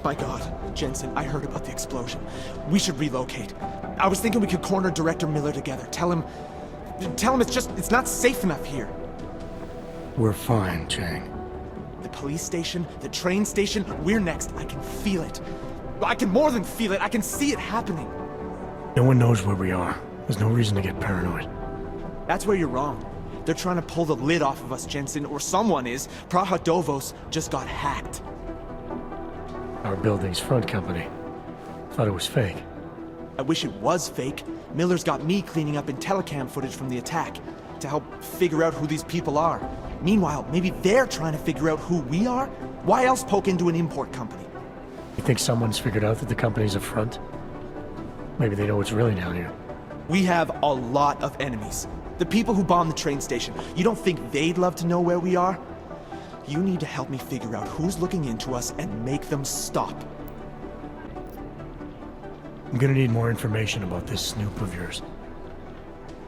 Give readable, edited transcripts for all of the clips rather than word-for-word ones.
My God, Jensen, I heard about the explosion. We should relocate. I was thinking we could corner Director Miller together. Tell him it's not safe enough here. We're fine, Chang. The police station, the train station, we're next. I can feel it. I can more than feel it, I can see it happening. No one knows where we are. There's no reason to get paranoid. That's where you're wrong. They're trying to pull the lid off of us, Jensen, or someone is. Davos just got hacked. Our building's front company. Thought it was fake. I wish it was fake. Miller's got me cleaning up Intellicam footage from the attack to help figure out who these people are. Meanwhile, maybe they're trying to figure out who we are? Why else poke into an import company? You think someone's figured out that the company's a front? Maybe they know what's really down here. We have a lot of enemies. The people who bombed the train station. You don't think they'd love to know where we are? You need to help me figure out who's looking into us and make them stop. I'm gonna need more information about this snoop of yours.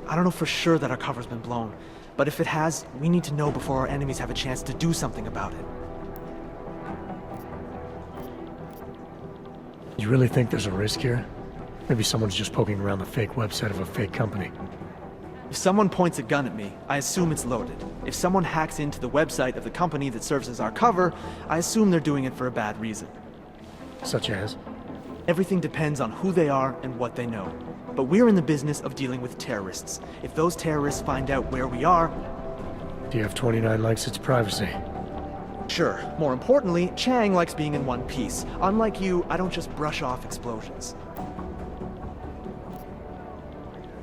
I don't know for sure that our cover's been blown, but if it has, we need to know before our enemies have a chance to do something about it. You really think there's a risk here? Maybe someone's just poking around the fake website of a fake company. If someone points a gun at me, I assume it's loaded. If someone hacks into the website of the company that serves as our cover, I assume they're doing it for a bad reason. Such as? Everything depends on who they are and what they know. But we're in the business of dealing with terrorists. If those terrorists find out where we are... DF-29 likes its privacy. Sure. More importantly, Chang likes being in one piece. Unlike you, I don't just brush off explosions.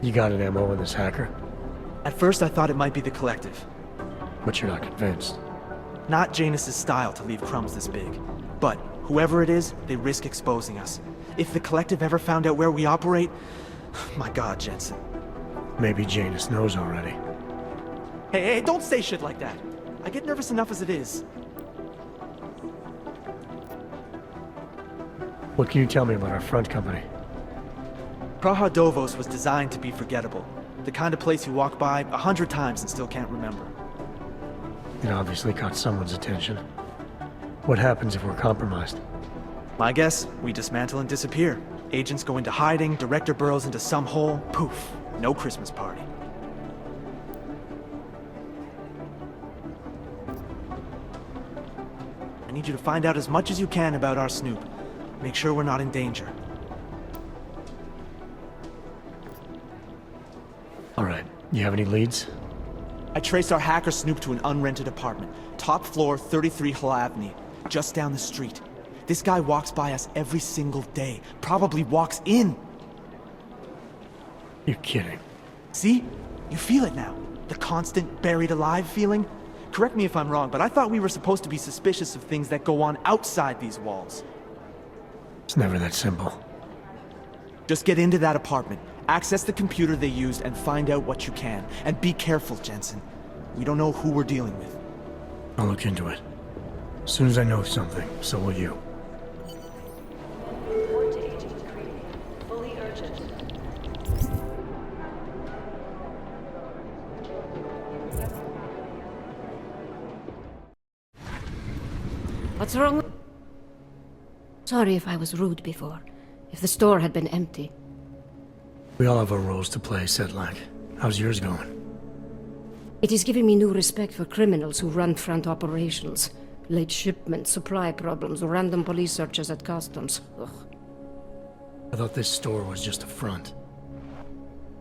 You got an MO in this hacker? At first I thought it might be the Collective. But you're not convinced. Not Janus's style to leave crumbs this big. But whoever it is, they risk exposing us. If the Collective ever found out where we operate... My God, Jensen. Maybe Janus knows already. Hey, don't say shit like that. I get nervous enough as it is. What can you tell me about our front company? Davos was designed to be forgettable. The kind of place you walk by 100 times and still can't remember. It obviously caught someone's attention. What happens if we're compromised? My guess, we dismantle and disappear. Agents go into hiding, Director burrows into some hole, poof, no Christmas party. I need you to find out as much as you can about our snoop. Make sure we're not in danger. All right, you have any leads? I traced our hacker snoop to an unrented apartment. Top floor, 33 Davny, just down the street. This guy walks by us every single day. Probably walks in. You're kidding. See? You feel it now. The constant buried alive feeling. Correct me if I'm wrong, but I thought we were supposed to be suspicious of things that go on outside these walls. It's never that simple. Just get into that apartment, access the computer they used, and find out what you can. And be careful, Jensen. We don't know who we're dealing with. I'll look into it. As soon as I know something, so will you. Report to Agent McCready. Fully urgent. What's wrong? Sorry if I was rude before. If the store had been empty. We all have our roles to play, Sedlak. How's yours going? It is giving me new respect for criminals who run front operations. Late shipments, supply problems, random police searches at customs. Ugh. I thought this store was just a front.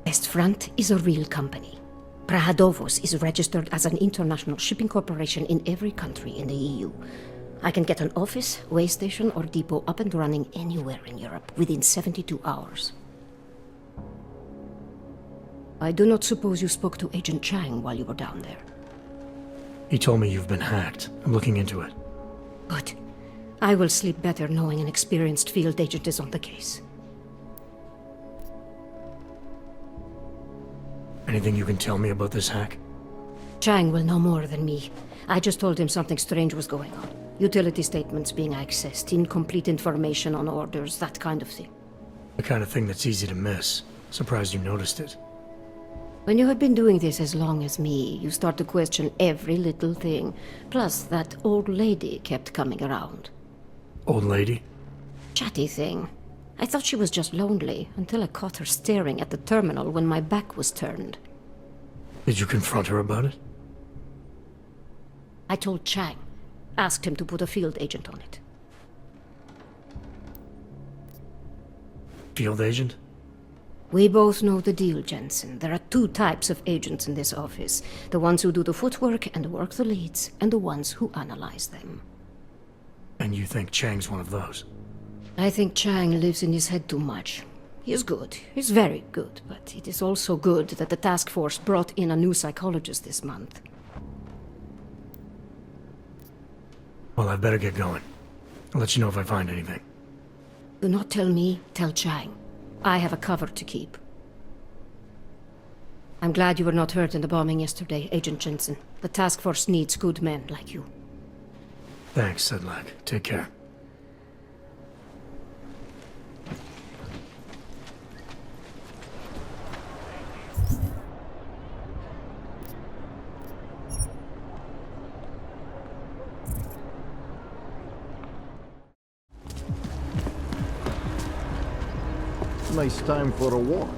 Best Front is a real company. Davos is registered as an international shipping corporation in every country in the EU. I can get an office, way station, or depot up and running anywhere in Europe within 72 hours. I do not suppose you spoke to Agent Chang while you were down there. He told me you've been hacked. I'm looking into it. Good. I will sleep better knowing an experienced field agent is on the case. Anything you can tell me about this hack? Chang will know more than me. I just told him something strange was going on. Utility statements being accessed, incomplete information on orders, that kind of thing. The kind of thing that's easy to miss. Surprised you noticed it. When you have been doing this as long as me, you start to question every little thing. Plus, that old lady kept coming around. Old lady? Chatty thing. I thought she was just lonely, until I caught her staring at the terminal when my back was turned. Did you confront her about it? I told Chang. Asked him to put a field agent on it. Field agent? We both know the deal, Jensen. There are two types of agents in this office. The ones who do the footwork and work the leads, and the ones who analyze them. And you think Chang's one of those? I think Chang lives in his head too much. He is good. He's very good. But it is also good that the task force brought in a new psychologist this month. Well, I'd better get going. I'll let you know if I find anything. Do not tell me, tell Chang. I have a cover to keep. I'm glad you were not hurt in the bombing yesterday, Agent Jensen. The task force needs good men like you. Thanks, Sedlak. Take care. Nice time for a walk.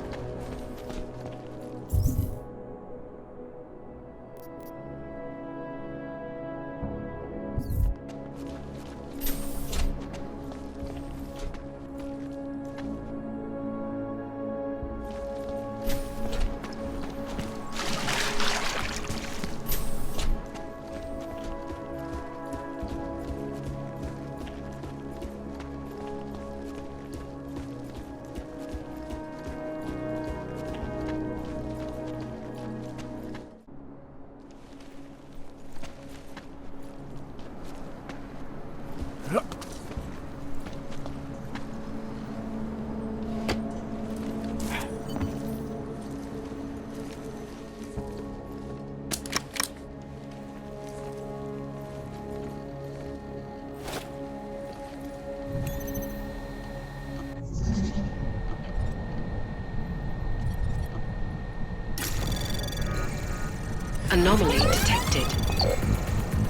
Anomaly detected.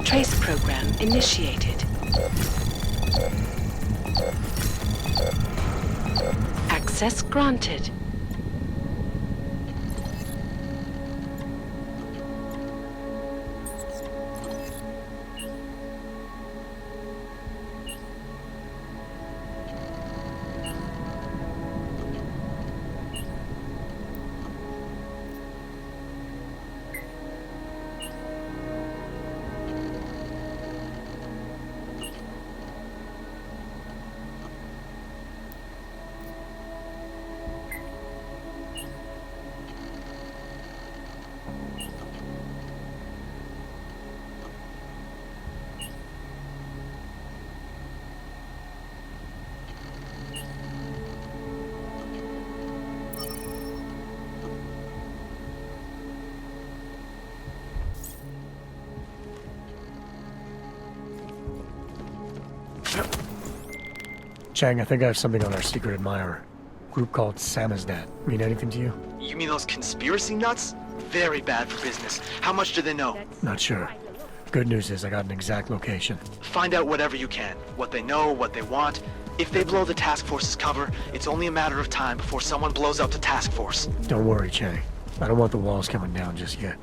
Trace program initiated. Access granted. Chang, I think I have something on our secret admirer. Group called Samizdat. Mean anything to you? You mean those conspiracy nuts? Very bad for business. How much do they know? Not sure. Good news is I got an exact location. Find out whatever you can. What they know, what they want. If they blow the task force's cover, it's only a matter of time before someone blows up the task force. Don't worry, Chang. I don't want the walls coming down just yet.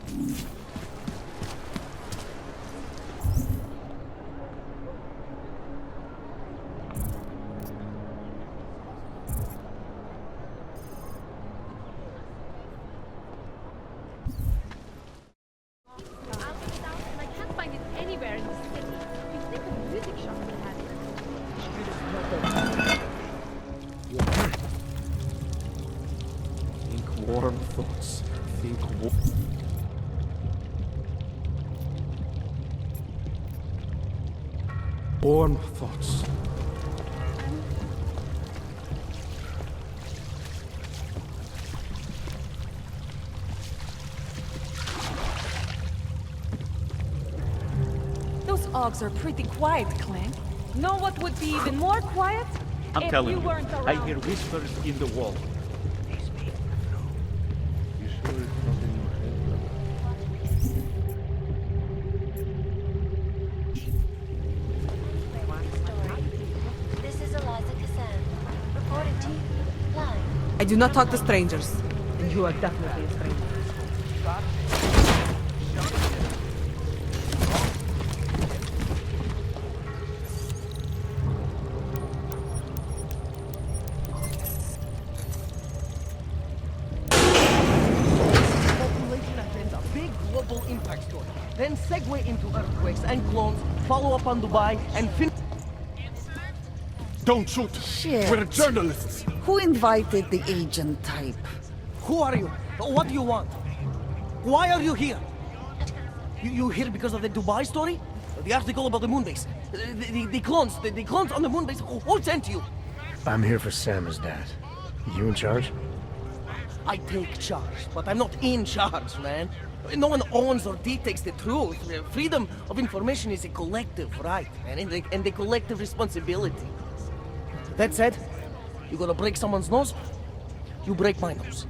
Warm thoughts. Think warm thoughts. Those Augs are pretty quiet, Clank. Know what would be even more quiet? I'm If telling you you, weren't I around. hear whispers in the wall. You sure it's not in I do not talk to strangers. And you are definitely a stranger. Population agenda, big global impact story. Then segue into earthquakes and clones, follow up on Dubai, and finish. Don't shoot! Shit. We're journalists! Who invited the agent type? Who are you? What do you want? Why are you here? You here because of the Dubai story? The article about the moon base? The clones on the moon base? Who sent you? I'm here for Samizdat. You in charge? I take charge, but I'm not in charge, man. No one owns or dictates the truth. Freedom of information is a collective right, man, and a collective responsibility. That said, you gotta break someone's nose, you break my nose.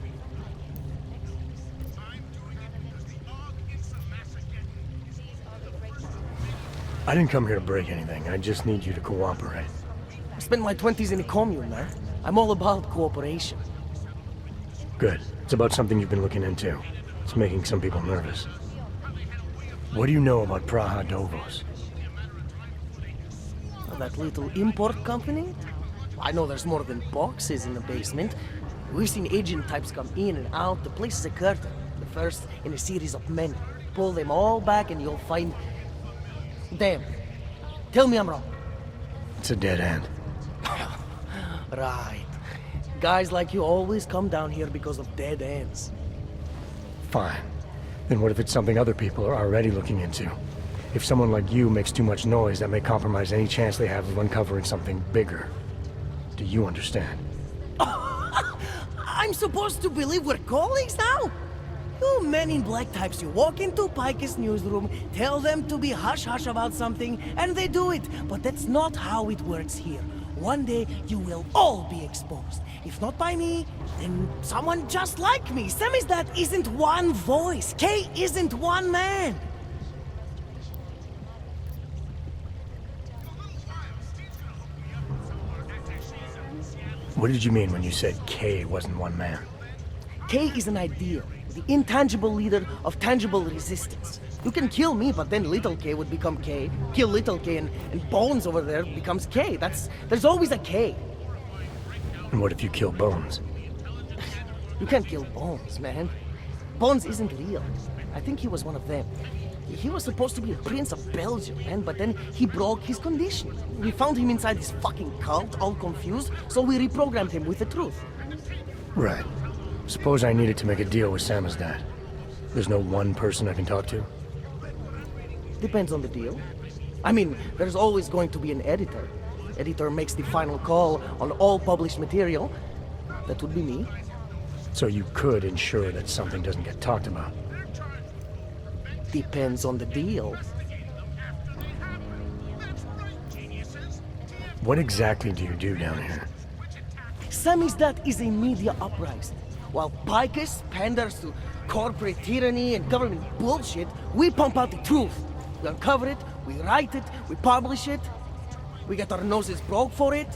I didn't come here to break anything. I just need you to cooperate. I spent my 20s in a commune, man. I'm all about cooperation. Good. It's about something you've been looking into. It's making some people nervous. What do you know about Davos? That little import company? I know there's more than boxes in the basement. We've seen agent types come in and out. The place is a curtain. The first in a series of many. Pull them all back and you'll find... Damn. Tell me I'm wrong. It's a dead end. Right. Guys like you always come down here because of dead ends. Fine. Then what if it's something other people are already looking into? If someone like you makes too much noise, that may compromise any chance they have of uncovering something bigger. Do you understand? I'm supposed to believe we're colleagues now? You men in black types, you walk into Picus newsroom, tell them to be hush-hush about something, and they do it. But that's not how it works here. One day, you will all be exposed. If not by me, then someone just like me. Samizdat isn't one voice. K isn't one man. What did you mean when you said K wasn't one man? K is an ideal, the intangible leader of tangible resistance. You can kill me, but then little K would become K. Kill little K and Bones over there becomes K. There's always a K. And what if you kill Bones? You can't kill Bones, man. Bones isn't real. I think he was one of them. He was supposed to be a prince of Belgium, man, but then he broke his condition. We found him inside this fucking cult, all confused, so we reprogrammed him with the truth. Right. Suppose I needed to make a deal with Samizdat. There's no one person I can talk to? Depends on the deal. I mean, there's always going to be an editor. Editor makes the final call on all published material. That would be me. So you could ensure that something doesn't get talked about? Depends on the deal. What exactly do you do down here? Samizdat is a media uprising. While Picus panders to corporate tyranny and government bullshit, we pump out the truth. We uncover it, we write it, we publish it. We get our noses broke for it.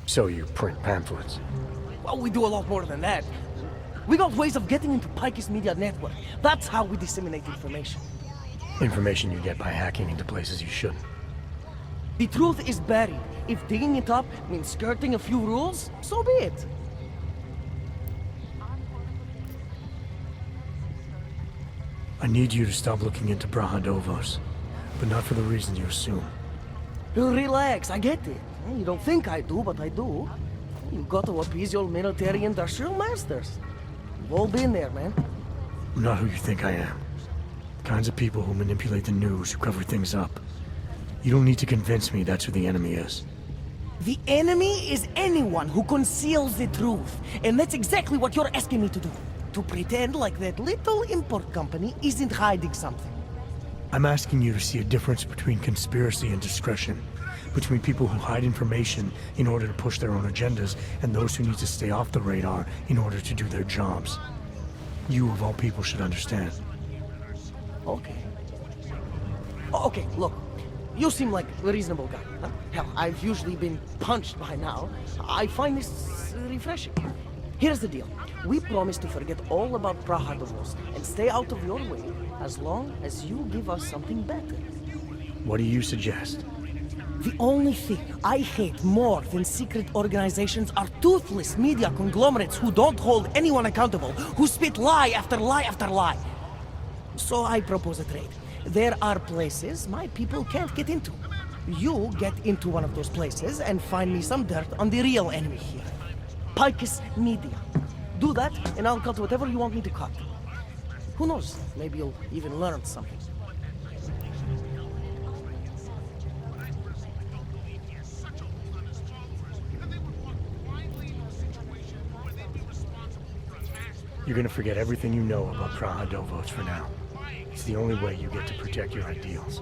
So you print pamphlets? Well, we do a lot more than that. We got ways of getting into Picus Media Network. That's how we disseminate information. Information you get by hacking into places you shouldn't. The truth is buried. If digging it up means skirting a few rules, so be it. I need you to stop looking into Davos, but not for the reasons you assume. Relax, I get it. You don't think I do, but I do. You got to appease your military-industrial masters. We've all been there, man. I'm not who you think I am. The kinds of people who manipulate the news, who cover things up. You don't need to convince me that's who the enemy is. The enemy is anyone who conceals the truth. And that's exactly what you're asking me to do. To pretend like that little import company isn't hiding something. I'm asking you to see a difference between conspiracy and discretion. Between people who hide information in order to push their own agendas and those who need to stay off the radar in order to do their jobs. You, of all people, should understand. Okay. Okay, look. You seem like a reasonable guy. Huh? Hell, I've usually been punched by now. I find this refreshing. Here's the deal. We promise to forget all about Prahadovos and stay out of your way as long as you give us something better. What do you suggest? The only thing I hate more than secret organizations are toothless media conglomerates who don't hold anyone accountable, who spit lie after lie after lie. So I propose a trade. There are places my people can't get into. You get into one of those places and find me some dirt on the real enemy here. Picus Media. Do that, and I'll cut whatever you want me to cut. Who knows? Maybe you'll even learn something. You're gonna forget everything you know about Prahadovos for now. It's the only way you get to protect your ideals.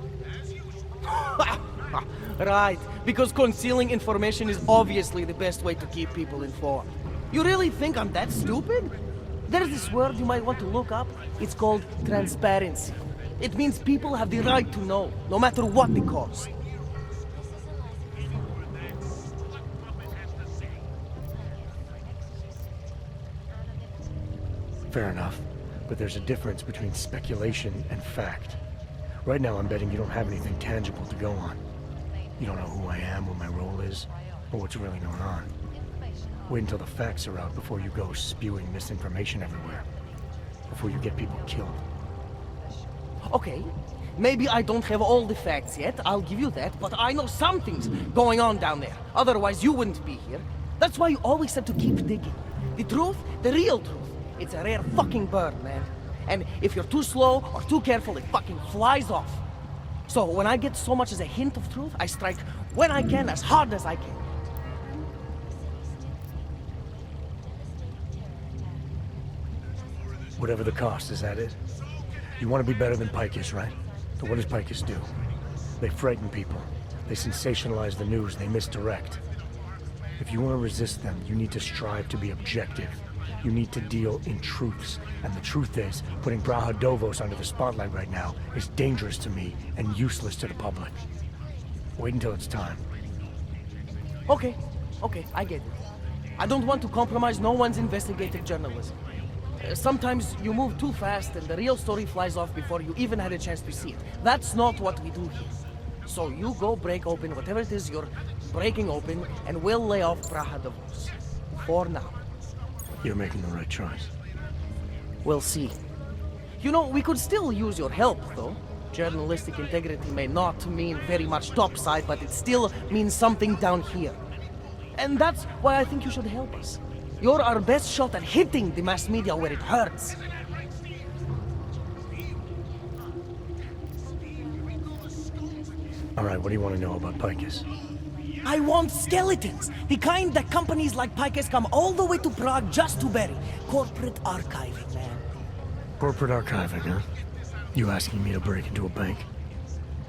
Right, because concealing information is obviously the best way to keep people informed. You really think I'm that stupid? There's this word you might want to look up. It's called transparency. It means people have the right to know, no matter what the cost. Fair enough, but there's a difference between speculation and fact. Right now I'm betting you don't have anything tangible to go on. You don't know who I am, what my role is, or what's really going on. Wait until the facts are out before you go spewing misinformation everywhere. Before you get people killed. Okay, maybe I don't have all the facts yet, I'll give you that, but I know something's going on down there. Otherwise you wouldn't be here. That's why you always have to keep digging. The truth, the real truth. It's a rare fucking bird, man. And if you're too slow or too careful, it fucking flies off. So when I get so much as a hint of truth, I strike when I can, as hard as I can. Whatever the cost, is that it? You want to be better than Picus, right? So what does Picus do? They frighten people. They sensationalize the news. They misdirect. If you want to resist them, you need to strive to be objective. You need to deal in truths. And the truth is, putting Prahadovos under the spotlight right now is dangerous to me and useless to the public. Wait until it's time. Okay, I get it. I don't want to compromise no one's investigative journalism. Sometimes you move too fast and the real story flies off before you even had a chance to see it. That's not what we do here. So you go break open whatever it is you're breaking open, and we'll lay off Prahadovos. For now. You're making the right choice. We'll see. You know, we could still use your help, though. Journalistic integrity may not mean very much topside, but it still means something down here. And that's why I think you should help us. You're our best shot at hitting the mass media where it hurts. All right, what do you want to know about Picus? I want skeletons! The kind that companies like Picus come all the way to Prague just to bury. Corporate archiving, man. Corporate archiving, huh? You asking me to break into a bank?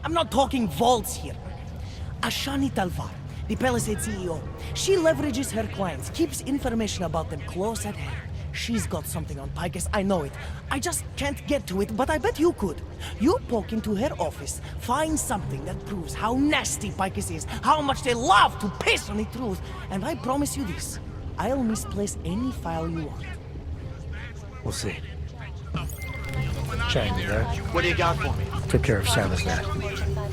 I'm not talking vaults here. Ashani Talvar, the Palisade CEO, she leverages her clients, keeps information about them close at hand. She's got something on Picus, I know it. I just can't get to it, but I bet you could. You poke into her office, find something that proves how nasty Picus is, how much they love to piss on the truth, and I promise you this, I'll misplace any file you want. We'll see. Chang, you there? What do you got for me? Took care of Samizdat.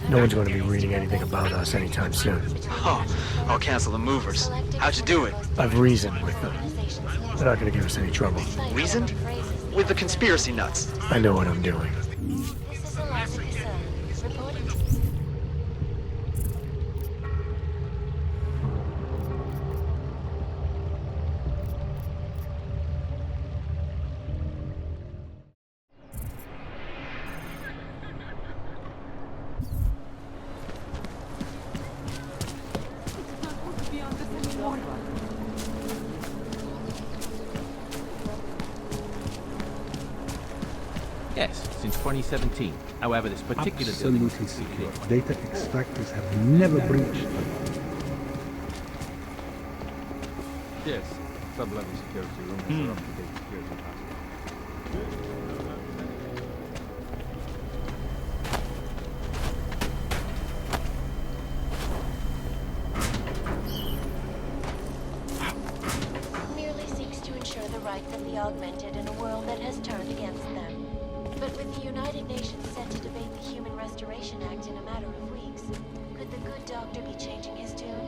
No one's going to be reading anything about us anytime soon. Oh, I'll cancel the movers. How'd you do it? I've reasoned with them. They're not going to give us any trouble. Reasoned? With the conspiracy nuts. I know what I'm doing. Yes, since 2017. However, this particular building is Absolutely completely secure. Data extractors have never breached them. Yes, sub-level security room has their up-to-date security password. be augmented in a world that has turned against them. But with the United Nations set to debate the Human Restoration Act in a matter of weeks, could the good doctor be changing his tune?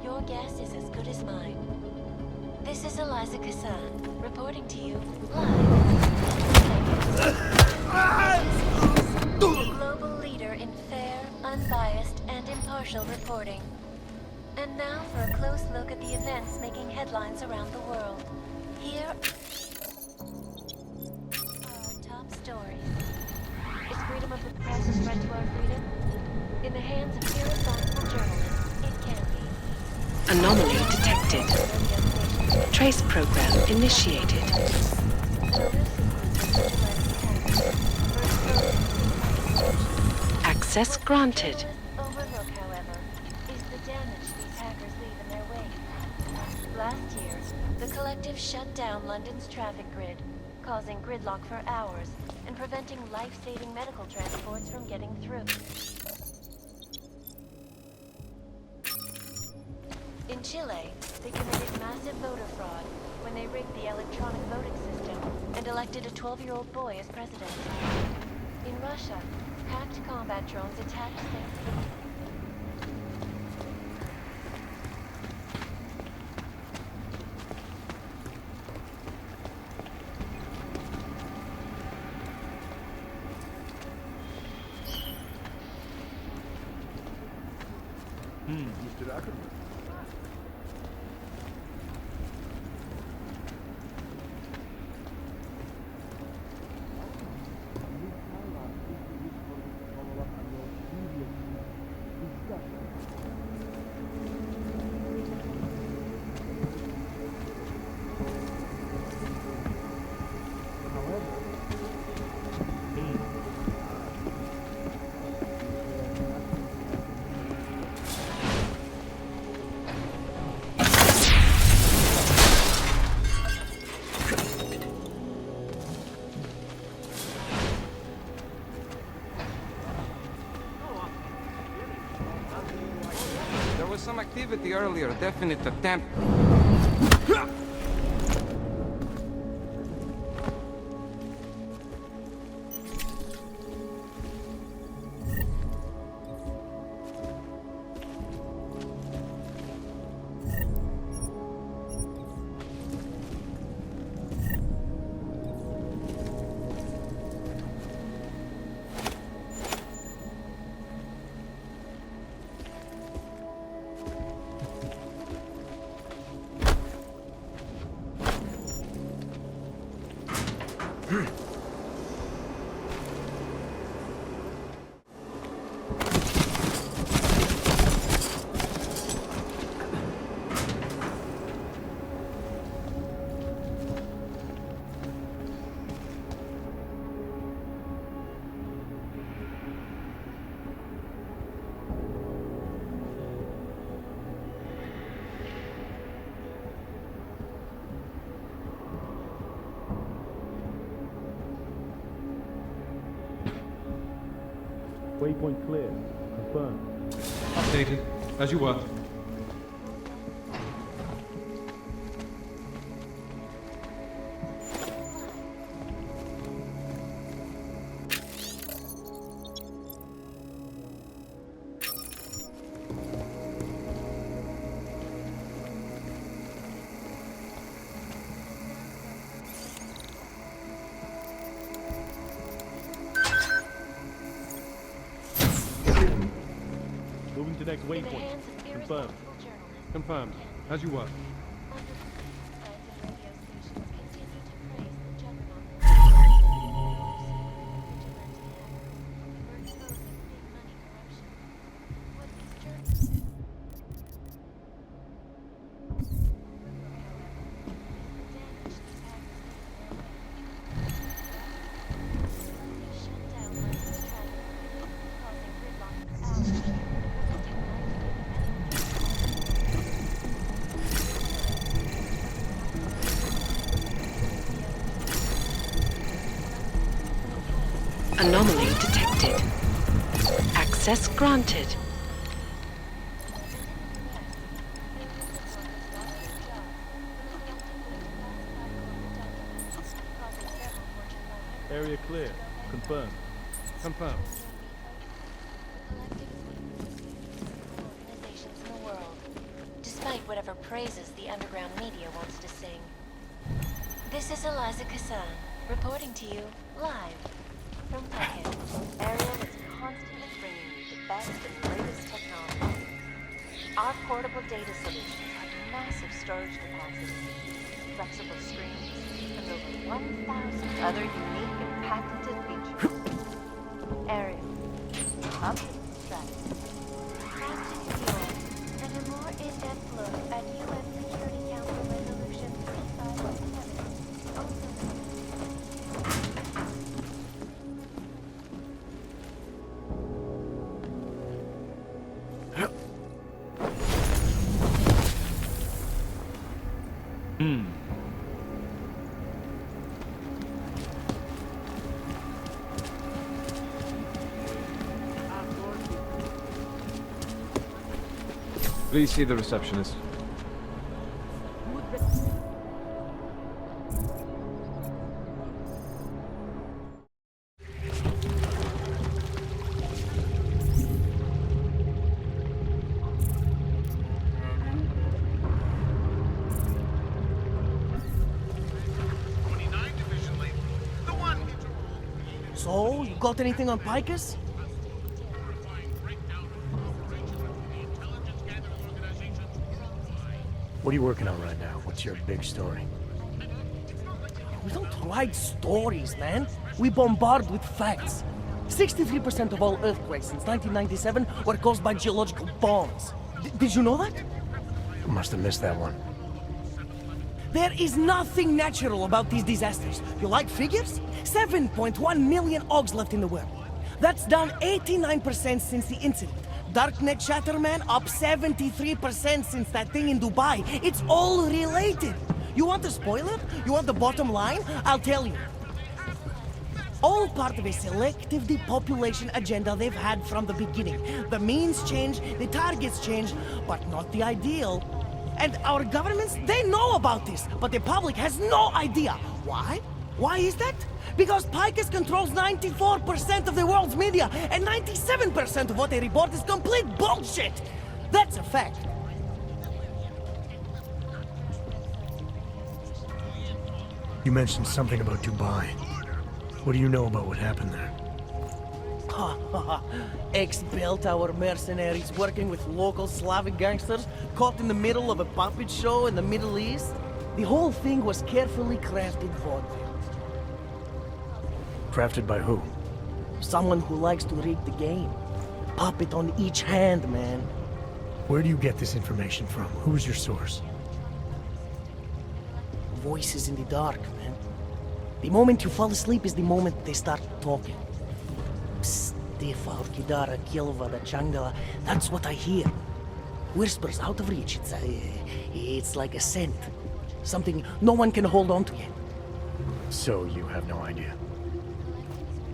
Your guess is as good as mine. This is Eliza Kassan, reporting to you live. The global leader in fair, unbiased, and impartial reporting. And now for a close look at the events making headlines around the world. Here are our top stories. Is freedom of the press a threat to our freedom? In the hands of irresponsible journalists, it can be. Anomaly detected. Trace program initiated. Access granted. Overlook, however, is the damage these hackers leave in their wake. Last year, the collective shut down London's traffic grid, causing gridlock for hours and preventing life-saving medical transports from getting through. In Chile, they committed massive voter fraud when they rigged the electronic voting system and elected a 12-year-old boy as president. In Russia, hacked combat drones attacked Mr. Ackerman. Some activity earlier, definite attempt. Waypoint clear. Confirmed. Updated, as you were. Moving to next waypoint. Confirmed. Confirmed, as you were. Anomaly detected. Access granted. Area clear. Confirmed. Confirmed. Organizations in the world, despite whatever praises the underground media wants to sing. This is Eliza Kassan, reporting to you live from Picus, area that's constantly bringing you the best and greatest technology. Our portable data solutions have massive storage capacities, flexible screens, and over 1,000 other unique and patented features. Area, strategy, crafted in New York, and a more in-depth look at UN Security Council Resolution 3517. Also, Please see the receptionist. So, you got anything on Picus? What are you working on right now? What's your big story? We don't write stories, man. We bombard with facts. 63% of all earthquakes since 1997 were caused by geological bombs. Did you know that? I must have missed that one. There is nothing natural about these disasters. You like figures? 7.1 million OGs left in the world. That's down 89% since the incident. Darknet chatter, man, up 73% since that thing in Dubai. It's all related. You want the spoiler? You want the bottom line? I'll tell you. All part of a selective depopulation agenda they've had from the beginning. The means change, the targets change, but not the ideal. And our governments, they know about this, but the public has no idea. Why? Why is that? Because Picus controls 94% of the world's media, and 97% of what they report is complete bullshit! That's a fact. You mentioned something about Dubai. What do you know about what happened there? Ex-Bell-Tower mercenaries working with local Slavic gangsters caught in the middle of a puppet show in the Middle East. The whole thing was carefully crafted vaudeville. Crafted by who? Someone who likes to rig the game. Puppet on each hand, man. Where do you get this information from? Who's your source? Voices in the dark, man. The moment you fall asleep is the moment they start talking. Stifa, Orkidara, Kilva, Changala. That's what I hear. Whispers out of reach. It's like a scent. Something no one can hold on to yet. So you have no idea?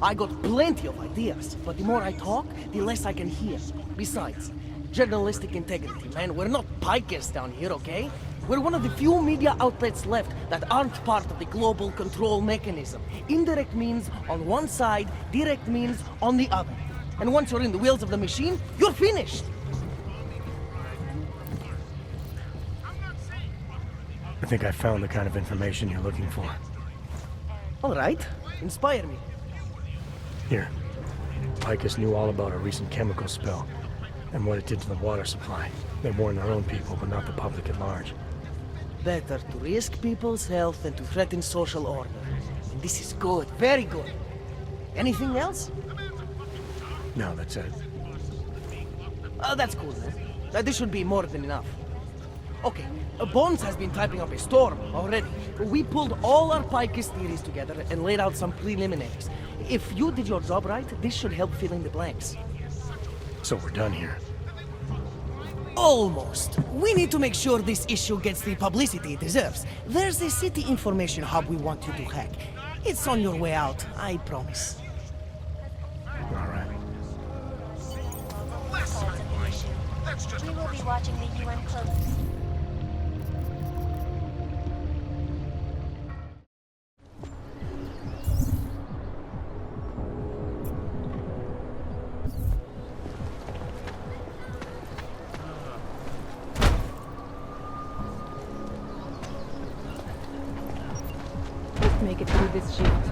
I got plenty of ideas, but the more I talk, the less I can hear. Besides, journalistic integrity, man. We're not Picus down here, okay? We're one of the few media outlets left that aren't part of the global control mechanism. Indirect means on one side, direct means on the other. And once you're in the wheels of the machine, you're finished! I think I found the kind of information you're looking for. All right. Inspire me. Here. Picus knew all about a recent chemical spill and what it did to the water supply. They warned their own people, but not the public at large. Better to risk people's health than to threaten social order. And this is good, very good. Anything else? No, that's it. That's cool, man. This should be more than enough. Okay, Bones has been typing up a storm already. We pulled all our Picus theories together and laid out some preliminaries. If you did your job right, this should help fill in the blanks. So we're done here. Almost. We need to make sure this issue gets the publicity it deserves. There's a city information hub we want you to hack. It's on your way out, I promise. All right. We will be watching the UN closely. make it through this shift.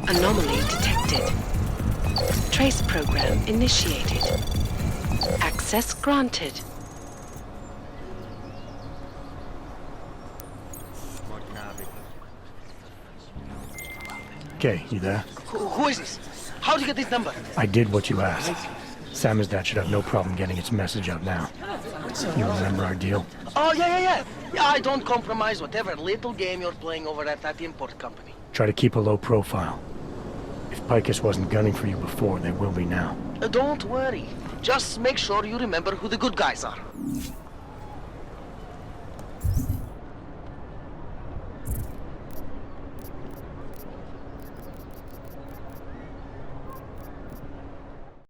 Anomaly detected. Trace program initiated. Access granted. Okay, you there? Who is this? How did you get this number? I did what you asked. Samizdat should have no problem getting its message out now. You remember our deal? Oh, yeah. Yeah, I don't compromise whatever little game you're playing over at that import company. Try to keep a low profile. If Picus wasn't gunning for you before, they will be now. Don't worry. Just make sure you remember who the good guys are.